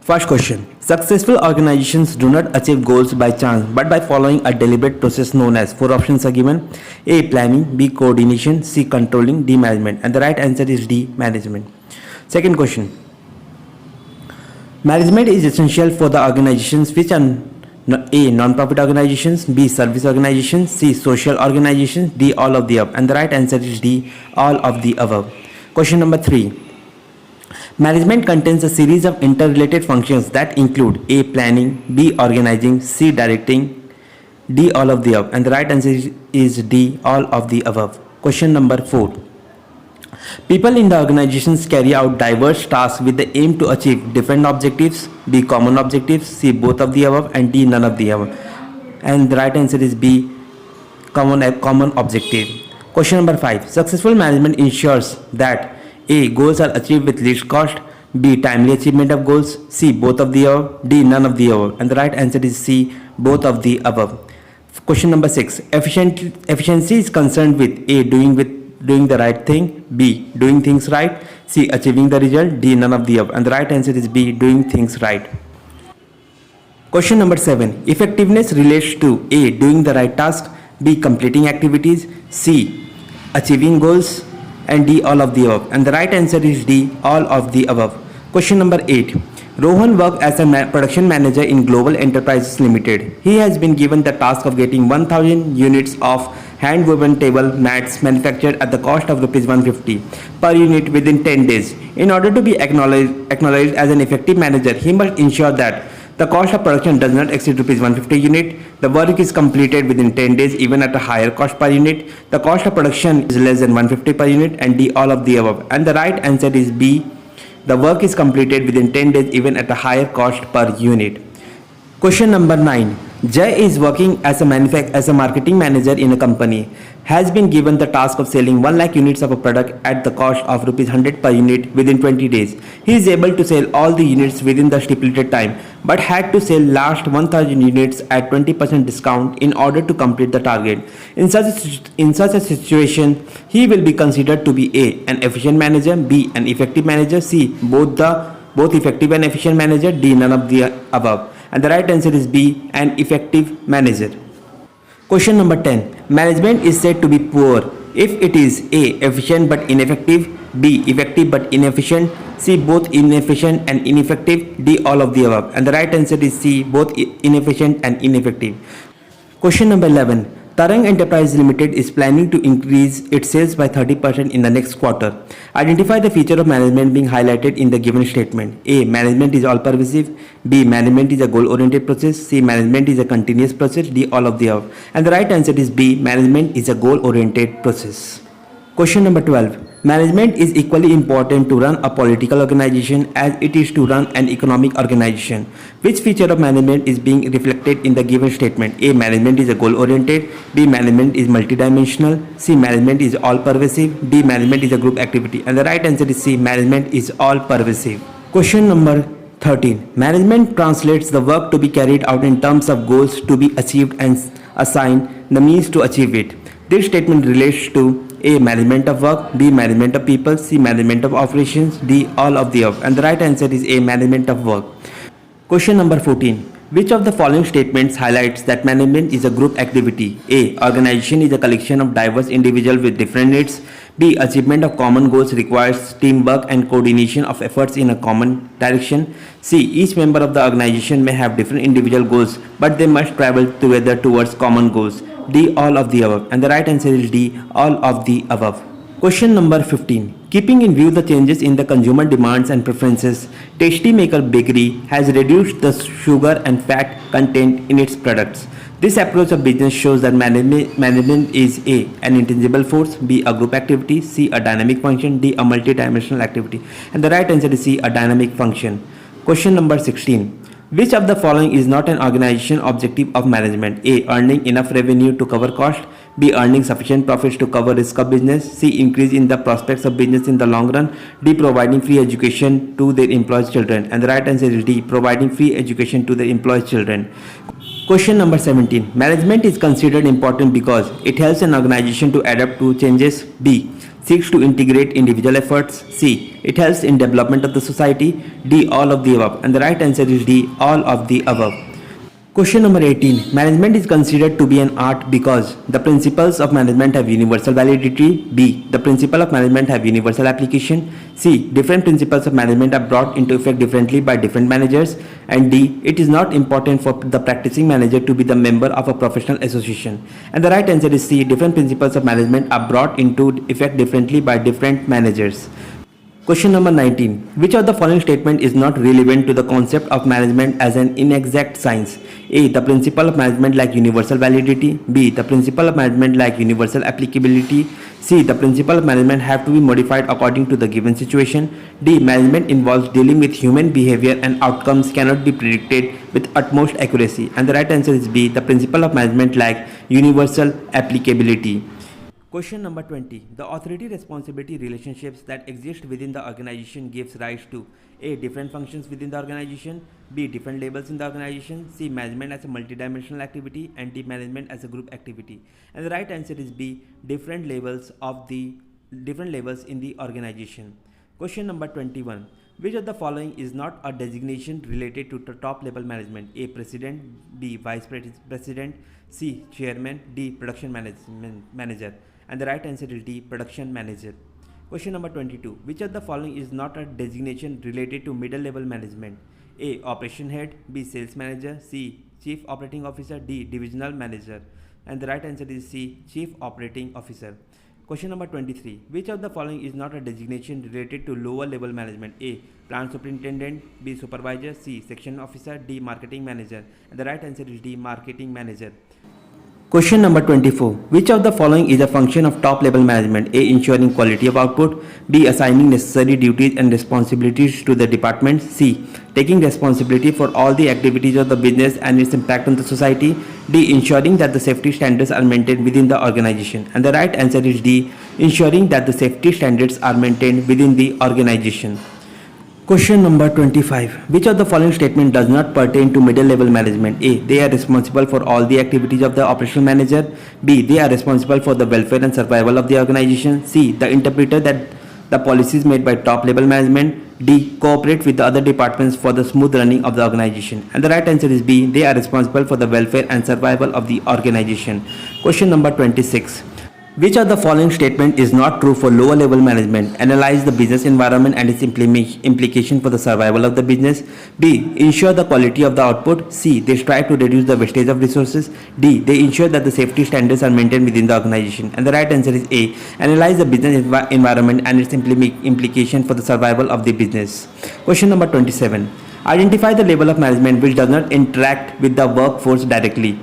First question. Successful organizations do not achieve goals by chance but by following a deliberate process known as. Four options are given. A. Planning. B. Coordination. C. Controlling. D. Management. And the right answer is D. Management. Second question. Management is essential for the organizations which are A. Non-profit organizations. B. Service organizations. C. Social organizations. D. All of the above. And the right answer is D. All of the above. Question number 3. Management contains a series of interrelated functions that include A. Planning, B. Organizing, C. Directing, D. All of the above. And the right answer is D. All of the above. Question number 4. People in the organizations carry out diverse tasks with the aim to achieve different objectives. B. Common objectives, C. Both of the above, and D. None of the above. And the right answer is B. Common objective. Question number 5. Successful management ensures that A. Goals are achieved with least cost. B. Timely achievement of goals. C. Both of the above. D. None of the above. And the right answer is C. Both of the above. Question number 6. Efficiency is concerned with A. Doing the right thing. B. Doing things right. C. Achieving the result. D. None of the above. And the right answer is B. Doing things right. Question number 7. Effectiveness relates to A. Doing the right task. B. Completing activities. C. Achieving goals. And D. All of the above. And the right answer is D. All of the above. Question number 8. Rohan worked as a production manager in Global Enterprises Limited. He has been given the task of getting 1000 units of hand-woven table mats manufactured at the cost of Rs 150 per unit within 10 days. In order to be acknowledged as an effective manager, he must ensure that the cost of production does not exceed Rs 150 unit. The work is completed within 10 days even at a higher cost per unit. The cost of production is less than 150 per unit, and D. All of the above. And the right answer is B. The work is completed within 10 days even at a higher cost per unit. Question number 9. Jay is working as a marketing manager in a company. Has been given the task of selling 1 lakh units of a product at the cost of Rs 100 per unit within 20 days. He is able to sell all the units within the stipulated time, but had to sell last 1000 units at 20% discount in order to complete the target. In such a situation, he will be considered to be A. An efficient manager, B. An effective manager, C. Both effective and efficient manager, D. None of the above. And the right answer is B. An effective manager. Question number 10. Management is said to be poor if it is A. Efficient but ineffective, B. Effective but inefficient, C. Both inefficient and ineffective, D. All of the above. And the right answer is C. Both inefficient and ineffective. Question number 11. Tarang Enterprise Limited is planning to increase its sales by 30% in the next quarter. Identify the feature of management being highlighted in the given statement. A. Management is all-pervasive. B. Management is a goal-oriented process. C. Management is a continuous process. D. All of the above. And the right answer is B. Management is a goal-oriented process. Question number 12. Management is equally important to run a political organization as it is to run an economic organization. Which feature of management is being reflected in the given statement? A. Management is a goal-oriented. B. Management is multidimensional. C. Management is all-pervasive. D. Management is a group activity. And the right answer is C. Management is all-pervasive. Question number 13. Management translates the work to be carried out in terms of goals to be achieved and assign the means to achieve it. This statement relates to A. Management of work. B. Management of people. C. Management of operations. D. All of the above. And the right answer is A. Management of work. Question number 14. Which of the following statements highlights that management is a group activity? A. Organization is a collection of diverse individuals with different needs. B. Achievement of common goals requires teamwork and coordination of efforts in a common direction. C. Each member of the organization may have different individual goals, but they must travel together towards common goals. D. All of the above. And the right answer is D. All of the above. Question number 15. Keeping in view the changes in the consumer demands and preferences, Tasty Maker Bakery has reduced the sugar and fat content in its products. This approach of business shows that management is A. An intangible force, B. A group activity, C. A dynamic function, D. A multidimensional activity. And the right answer is C. A dynamic function. Question number 16. Which of the following is not an organization objective of management? A. Earning enough revenue to cover cost. B. Earning sufficient profits to cover risk of business. C. Increase in the prospects of business in the long run. D. Providing free education to their employees' children. And the right answer is D. Providing free education to their employees' children. Question number 17. Management is considered important because it helps an organization to adapt to changes. B. seeks to integrate individual efforts. C. It helps in development of the society. D. All of the above. And the right answer is D. All of the above. Question number 18. Management is considered to be an art because the principles of management have universal validity. B. The principle of management have universal application. C. Different principles of management are brought into effect differently by different managers. And D. It is not important for the practicing manager to be the member of a professional association. And the right answer is C. Different principles of management are brought into effect differently by different managers. Question number 19. Which of the following statement is not relevant to the concept of management as an inexact science? A. The principle of management lack universal validity. B. The principle of management lack universal applicability. C. The principle of management have to be modified according to the given situation. D. Management involves dealing with human behavior and outcomes cannot be predicted with utmost accuracy. And the right answer is B. The principle of management lack universal applicability. Question number 20. The authority responsibility relationships that exist within the organization gives rise to A. Different functions within the organization. B. Different labels in the organization. C. Management as a multidimensional activity. And D. Management as a group activity. And the right answer is B. Different labels in the organization. Question number 21. Which of the following is not a designation related to the top level management? A. President. B. Vice President. C. Chairman. D. Production manager. And the right answer is D. Production manager. Question number 22. Which of the following is not a designation related to middle level management? A. Operation head. B. Sales manager. C. Chief operating officer. D. Divisional manager. And the right answer is C. Chief operating officer. Question number 23. Which of the following is not a designation related to lower level management? A. Plant superintendent. B. Supervisor. C. Section officer. D. Marketing manager. And the right answer is D. Marketing manager. Question number 24. Which of the following is a function of top level management? A. Ensuring quality of output. B. Assigning necessary duties and responsibilities to the department. C. Taking responsibility for all the activities of the business and its impact on the society. D. Ensuring that the safety standards are maintained within the organization. And the right answer is D. Ensuring that the safety standards are maintained within the organization. Question number 25. Which of the following statement does not pertain to middle level management? A. They are responsible for all the activities of the operational manager. B. They are responsible for the welfare and survival of the organization. C. The interpreter that the policies made by top level management. D. Cooperate with the other departments for the smooth running of the organization. And the right answer is B. They are responsible for the welfare and survival of the organization. Question number 26. Which of the following statement is not true for lower level management? Analyze the business environment and its implication for the survival of the business. B. Ensure the quality of the output. C. They strive to reduce the wastage of resources. D. They ensure that the safety standards are maintained within the organization. And the right answer is A. Analyze the business environment and its implication for the survival of the business. Question number 27. Identify the level of management which does not interact with the workforce directly.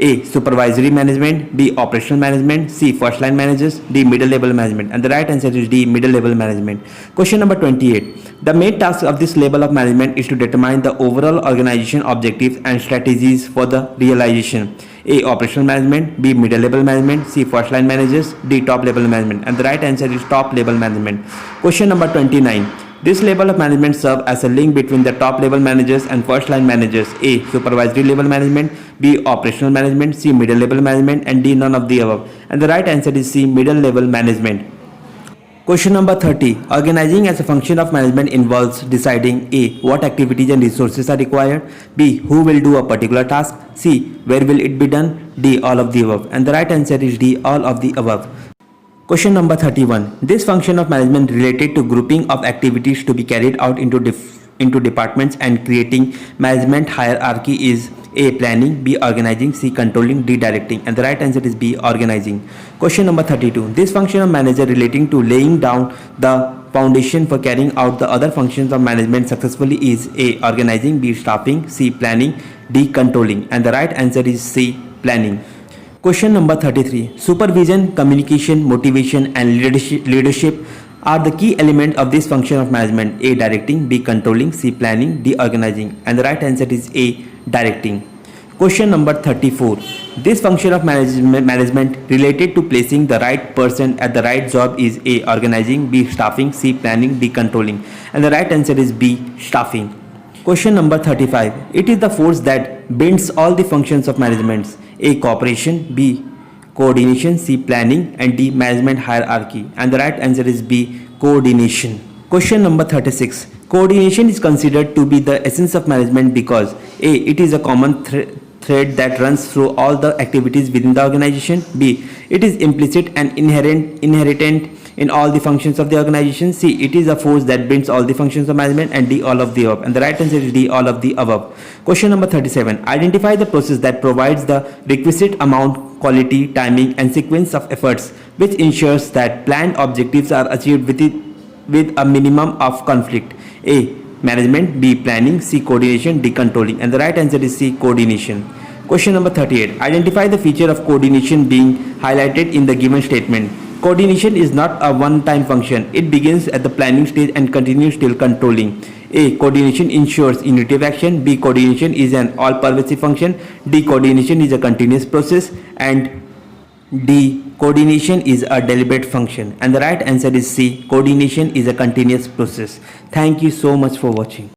A. Supervisory management. B. Operational management. C. First line managers. D. Middle level management. And the right answer is D. Middle level management. Question number 28. The main task of this level of management is to determine the overall organization objectives and strategies for the realization. A. Operational management. B. Middle level management. C. First line managers. D. Top level management. And the right answer is top level management. Question number 29. This level of management serves as a link between the top level managers and first line managers. A. Supervisory level management. B. Operational management. C. Middle level management. And D. None of the above. And the right answer is C. Middle level management. Question number 30. Organizing as a function of management involves deciding A. What activities and resources are required. B. Who will do a particular task. C. Where will it be done. D. All of the above. And the right answer is D. All of the above. Question number 31. This function of management related to grouping of activities to be carried out into departments and creating management hierarchy is A. Planning. B. Organizing. C. Controlling. D. Directing. And the right answer is B. Organizing. Question number 32. This function of manager relating to laying down the foundation for carrying out the other functions of management successfully is A. Organizing. B. Staffing. C. Planning. D. Controlling. And the right answer is C. Planning. Question number 33. Supervision, communication, motivation and leadership are the key element of this function of management. A. Directing. B. Controlling. C. Planning. D. Organizing. And the right answer is A. Directing. Question number 34. This function of management related to placing the right person at the right job is A. Organizing. B. Staffing. C. Planning. D. Controlling. And the right answer is B. Staffing. Question number 35. It is the force that binds all the functions of management. A. Cooperation. B. coordination, C, planning, and D, management hierarchy. And the right answer is B, coordination. Question number 36. Coordination is considered to be the essence of management because A, it is a common thread that runs through all the activities within the organization. B, it is implicit and inherent in all the functions of the organization. C, it is a force that binds all the functions of management. And D, all of the above. And the right answer is D, all of the above. Question number 37. Identify the process that provides the requisite amount, quality, timing, and sequence of efforts which ensures that planned objectives are achieved with a minimum of conflict. A, management. B, planning. C, coordination. D, controlling. And the right answer is C, coordination. Question number 38. Identify the feature of coordination being highlighted in the given statement. Coordination is not a one-time function. It begins at the planning stage and continues till controlling. A, coordination ensures unity of action. B, coordination is an all-pervasive function. D, coordination is a continuous process. And D, coordination is a deliberate function. And the right answer is C, coordination is a continuous process. Thank you so much for watching.